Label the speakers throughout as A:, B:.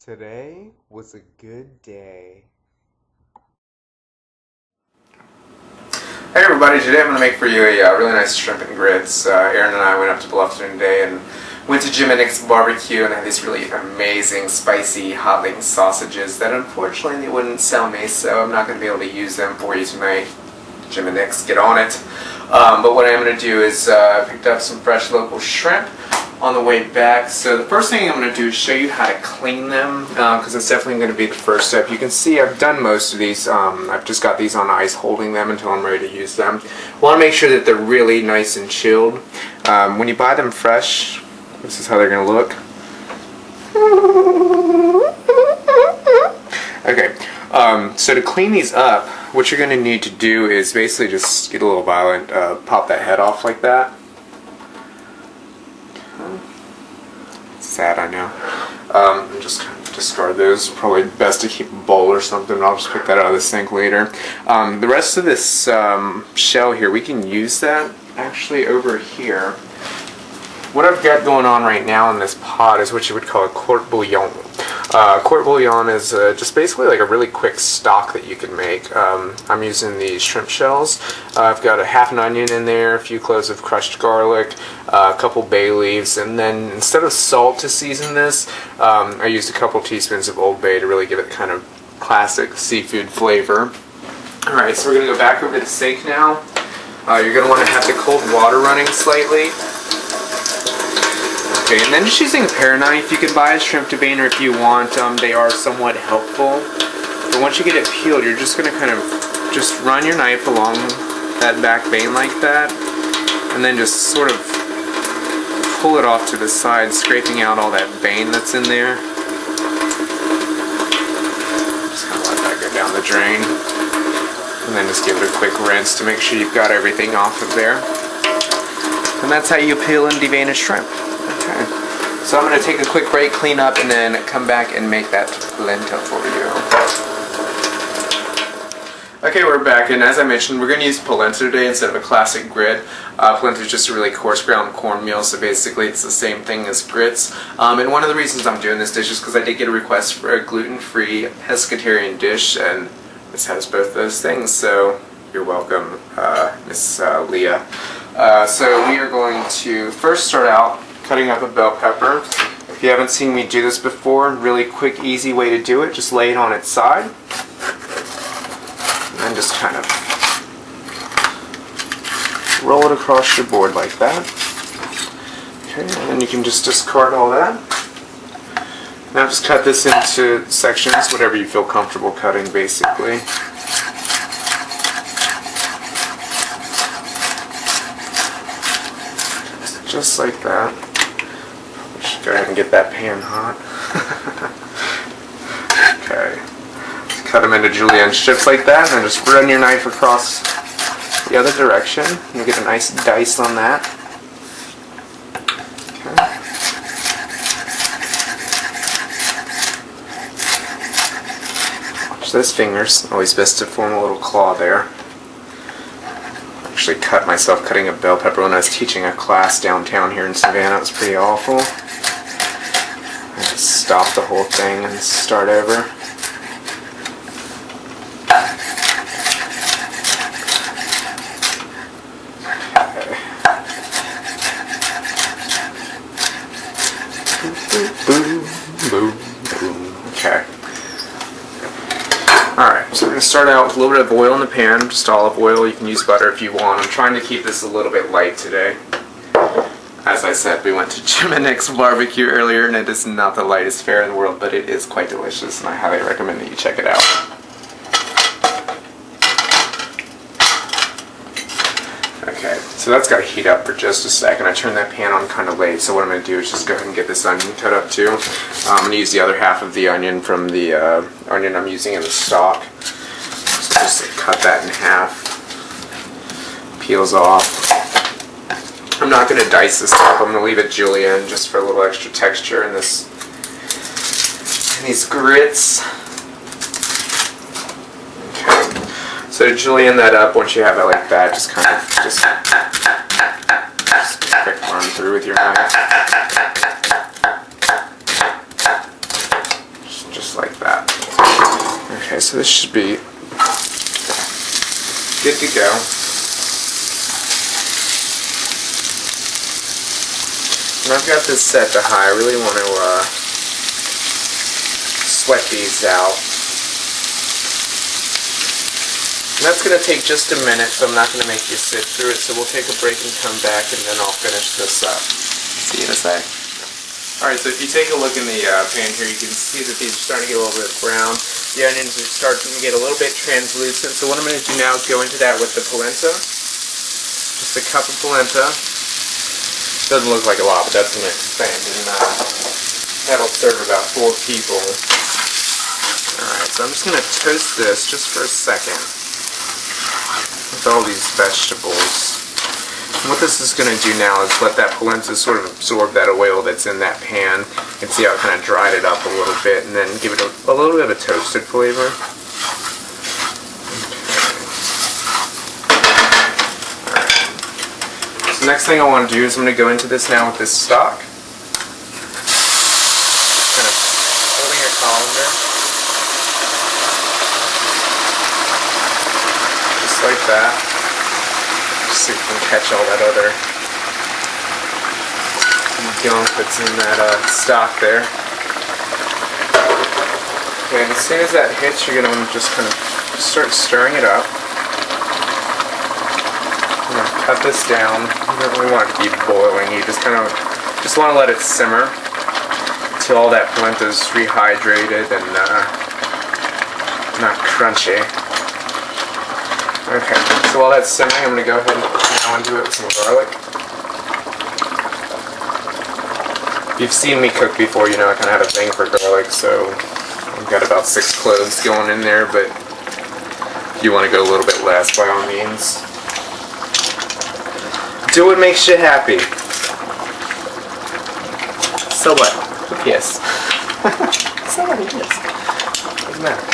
A: Today was a good day.
B: Hey everybody, today I'm going to make for you a really nice shrimp and grits. Aaron and I went up to Bluffton today and went to Jim and Nick's barbecue, and they had these really amazing spicy hot links sausages that unfortunately they wouldn't sell me, so I'm not going to be able to use them for you tonight. Jim and Nick's, get on it. But what I'm going to do is I picked up some fresh local shrimp on the way back. So the first thing I'm going to do is show you how to clean them, because it's definitely going to be the first step. You can see I've done most of these. I've just got these on ice holding them until I'm ready to use them. I want to make sure that they're really nice and chilled. When you buy them fresh, this is how they're going to look. Okay, so to clean these up, what you're going to need to do is basically just get a little violent, pop that head off like that. Sad, I know. And just kind of discard those. Probably best to keep a bowl or something. I'll just pick that out of the sink later. The rest of this shell here, we can use that actually over here. What I've got going on right now in this pot is what you would call a court bouillon. Court bouillon is just basically like a really quick stock that you can make. I'm using the shrimp shells. I've got a half an onion in there, a few cloves of crushed garlic, a couple bay leaves, and then instead of salt to season this, I used a couple teaspoons of Old Bay to really give it kind of classic seafood flavor. Alright, so we're going to go back over to the sink now. You're going to want to have the cold water running slightly. Okay, and then just using a pear knife, you can buy a shrimp debaner if you want. They are somewhat helpful. But once you get it peeled, you're just going to kind of just run your knife along that back vein like that, and then just sort of pull it off to the side, scraping out all that vein that's in there. Just kind of let that go down the drain. And then just give it a quick rinse to make sure you've got everything off of there. And that's how you peel and devein a shrimp. Okay. So I'm going to take a quick break, clean up, and then come back and make that polenta for you. Okay, we're back, and as I mentioned, we're going to use polenta today instead of a classic grit. Polenta is just a really coarse ground cornmeal, so basically it's the same thing as grits. And one of the reasons I'm doing this dish is because I did get a request for a gluten-free pescatarian dish, and this has both those things, so you're welcome, Miss Leah. So we are going to first start out cutting up a bell pepper. If you haven't seen me do this before, really quick, easy way to do it, just lay it on its side. And then just kind of roll it across your board like that. Okay, and then you can just discard all that. Now just cut this into sections, whatever you feel comfortable cutting, basically. Just like that. Just go ahead and get that pan hot. Okay. Cut them into julienne strips like that, and then just run your knife across the other direction. You get a nice dice on that. Okay. Watch those fingers. Always best to form a little claw there. Actually cut myself cutting a bell pepper when I was teaching a class downtown here in Savannah. It was pretty awful. I just stop the whole thing and start over. Okay. Boom, boom. Okay. Alright, so we're going to start out with a little bit of oil in the pan, just olive oil. You can use butter if you want. I'm trying to keep this a little bit light today. As I said, we went to Jim and Nick's barbecue earlier, and it is not the lightest fare in the world, but it is quite delicious, and I highly recommend that you check it out. Okay, so that's got to heat up for just a second. I turned that pan on kind of late, so what I'm going to do is just go ahead and get this onion cut up too. I'm going to use the other half of the onion from the onion I'm using in the stock. So just cut that in half. Peels off. I'm not going to dice this up. I'm going to leave it julienne just for a little extra texture in this. In these grits. Okay. So to julienne that up, once you have it like that, just kind of just quick run through with your knife. Just so this should be good to go. And I've got this set to high. I really want to sweat these out. And that's going to take just a minute, so I'm not going to make you sit through it. So we'll take a break and come back, and then I'll finish this up. See you in a sec. Alright, so if you take a look in the pan here, you can see that these are starting to get a little bit brown. The onions are starting to get a little bit translucent. So what I'm going to do now is go into that with the polenta. Just a cup of polenta. Doesn't look like a lot, but that's going to expand, and that'll serve about 4 people. Alright, so I'm just going to toast this just for a second with all these vegetables. And what this is going to do now is let that polenta sort of absorb that oil that's in that pan. You can see how it kind of dried it up a little bit, and then give it a little bit of a toasted flavor. Next thing I want to do is I'm going to go into this now with this stock. Kind of holding a colander. Just like that. Just so you can catch all that other gunk that's in that stock there. Okay, and as soon as that hits, you're going to want to just kind of start stirring it up. Cut this down. You don't really want it to be boiling. You just want to let it simmer until all that polenta is rehydrated and not crunchy. Okay, so while that's simmering, I'm going to go ahead and now into it with some garlic. If you've seen me cook before, you know I kind of have a thing for garlic, so I've got about 6 cloves going in there, but if you want to go a little bit less, by all means. Do what makes you happy. So what? Who cares? So what? Who cares? Doesn't matter.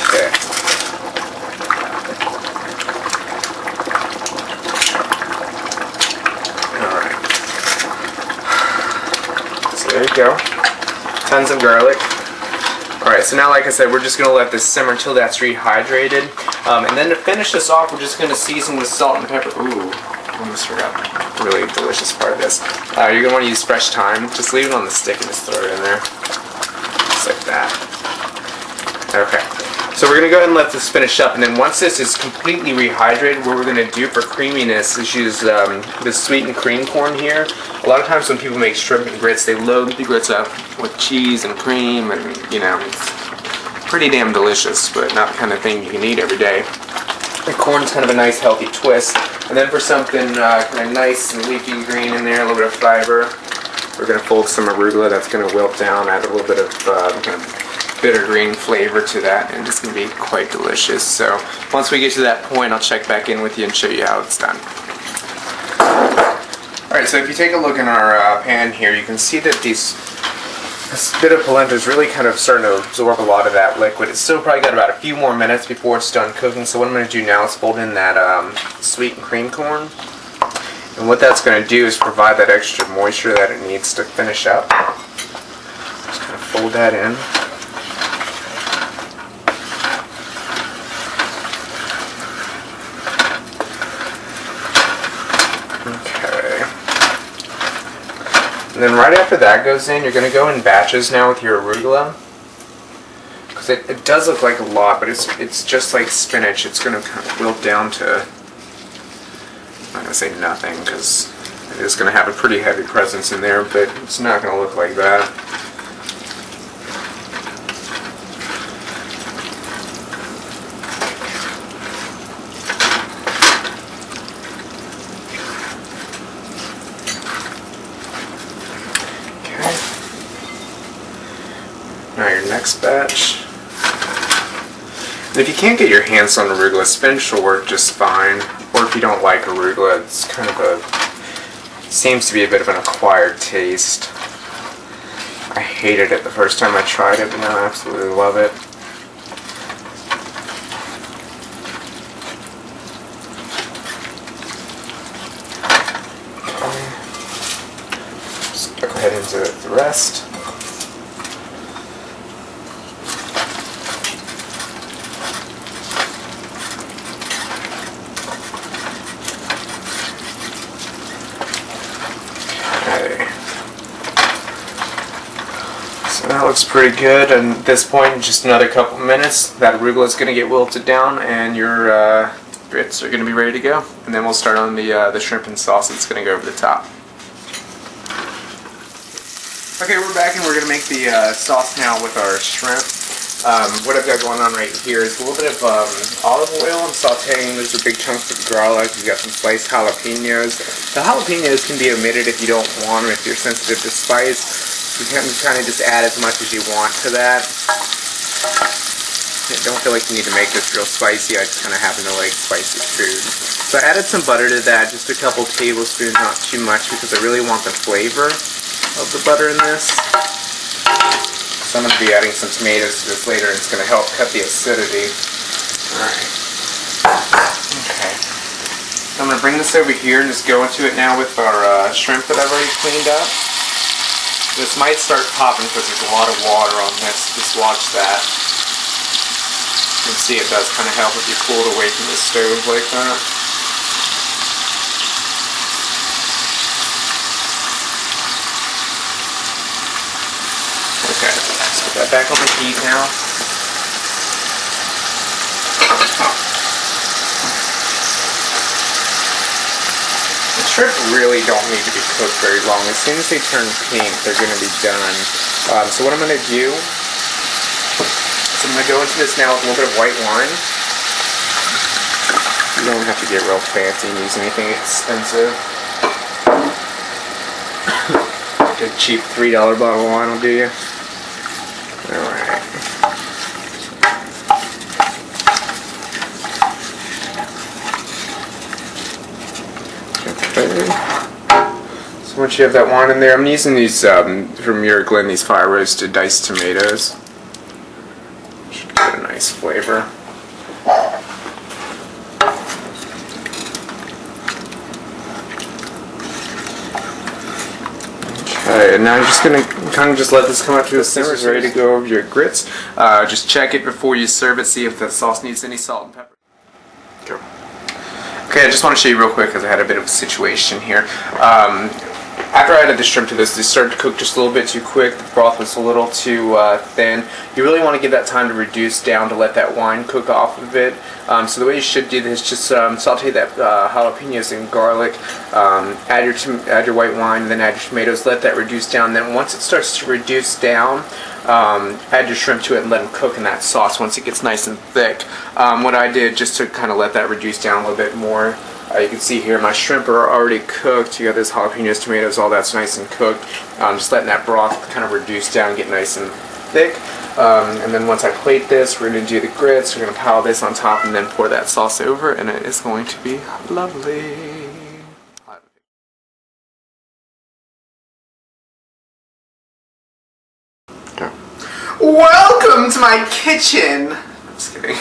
B: Okay. Alright. So there you go. Tons of garlic. Alright, so now like I said, we're just going to let this simmer until that's rehydrated. And then to finish this off, we're just going to season with salt and pepper. Ooh, almost forgot a really delicious part of this. You're going to want to use fresh thyme. Just leave it on the stick and just throw it in there. Just like that. Okay. So we're going to go ahead and let this finish up. And then once this is completely rehydrated, what we're going to do for creaminess is use the sweetened cream corn here. A lot of times when people make shrimp and grits, they load the grits up with cheese and cream, and you know, it's pretty damn delicious, but not the kind of thing you can eat every day. The corn's kind of a nice healthy twist. And then for something kind of nice and leafy green in there, a little bit of fiber, we're going to fold some arugula. That's going to wilt down, add a little bit of kind of bitter green flavor to that, and it's going to be quite delicious. So once we get to that point, I'll check back in with you and show you how it's done. Alright, so if you take a look in our pan here, you can see that this bit of polenta is really kind of starting to absorb a lot of that liquid. It's still probably got about a few more minutes before it's done cooking, so what I'm going to do now is fold in that sweetened cream corn. And what that's going to do is provide that extra moisture that it needs to finish up. Just kind of fold that in. And then right after that goes in, you're going to go in batches now with your arugula. Because it does look like a lot, but it's just like spinach. It's going to kind of wilt down to, I'm not going to say nothing, because it is going to have a pretty heavy presence in there, but it's not going to look like that. Now your next batch. And if you can't get your hands on arugula, spinach will work just fine. Or if you don't like arugula, it's kind of seems to be a bit of an acquired taste. I hated it the first time I tried it, but now I absolutely love it. the rest. Okay. So that looks pretty good, and at this point, in just another couple minutes, that arugula is going to get wilted down, and your grits are going to be ready to go. And then we'll start on the shrimp and sauce that's going to go over the top. Okay, we're back, and we're going to make the sauce now with our shrimp. What I've got going on right here is a little bit of olive oil. I'm sauteing. Those are big chunks of garlic. You've got some sliced jalapenos. The jalapenos can be omitted if you don't want them, if you're sensitive to spice. You can kind of just add as much as you want to that. I don't feel like you need to make this real spicy. I just kind of happen to like spicy food. So I added some butter to that, just a couple tablespoons, not too much, because I really want the flavor of the butter in this. So I'm going to be adding some tomatoes to this later, and it's going to help cut the acidity. Alright. Okay. So I'm going to bring this over here and just go into it now with our shrimp that I've already cleaned up. This might start popping because there's a lot of water on this. Just watch that. You can see it does kind of help if you pull it away from the stove like that. Okay, let's put that back on the heat now. The shrimp really don't need to be cooked very long. As soon as they turn pink, they're going to be done. So what I'm going to do is I'm going to go into this now with a little bit of white wine. You don't have to get real fancy and use anything expensive. A cheap $3 bottle of wine will do you. Alright. Okay. So once you have that wine in there, I'm using these from Muir Glen, these fire roasted diced tomatoes. Should get a nice flavor. Okay, and now you're just going to kind of just let this come up to a simmer. It's ready to go over your grits. Just check it before you serve it, see if the sauce needs any salt and pepper. Go. Okay, I just want to show you real quick because I had a bit of a situation here. After I added the shrimp to this, they started to cook just a little bit too quick. The broth was a little too thin. You really want to give that time to reduce down to let that wine cook off of it. So the way you should do this, just saute that jalapenos and garlic, add your white wine, and then add your tomatoes. Let that reduce down. Then once it starts to reduce down, add your shrimp to it and let them cook in that sauce once it gets nice and thick. What I did just to kind of let that reduce down a little bit more, you can see here my shrimp are already cooked. You got those jalapenos, tomatoes, all that's nice and cooked. Just letting that broth kind of reduce down and get nice and thick. And then once I plate this, we're going to do the grits. We're going to pile this on top and then pour that sauce over, and it is going to be lovely. Welcome to my kitchen! I'm just kidding.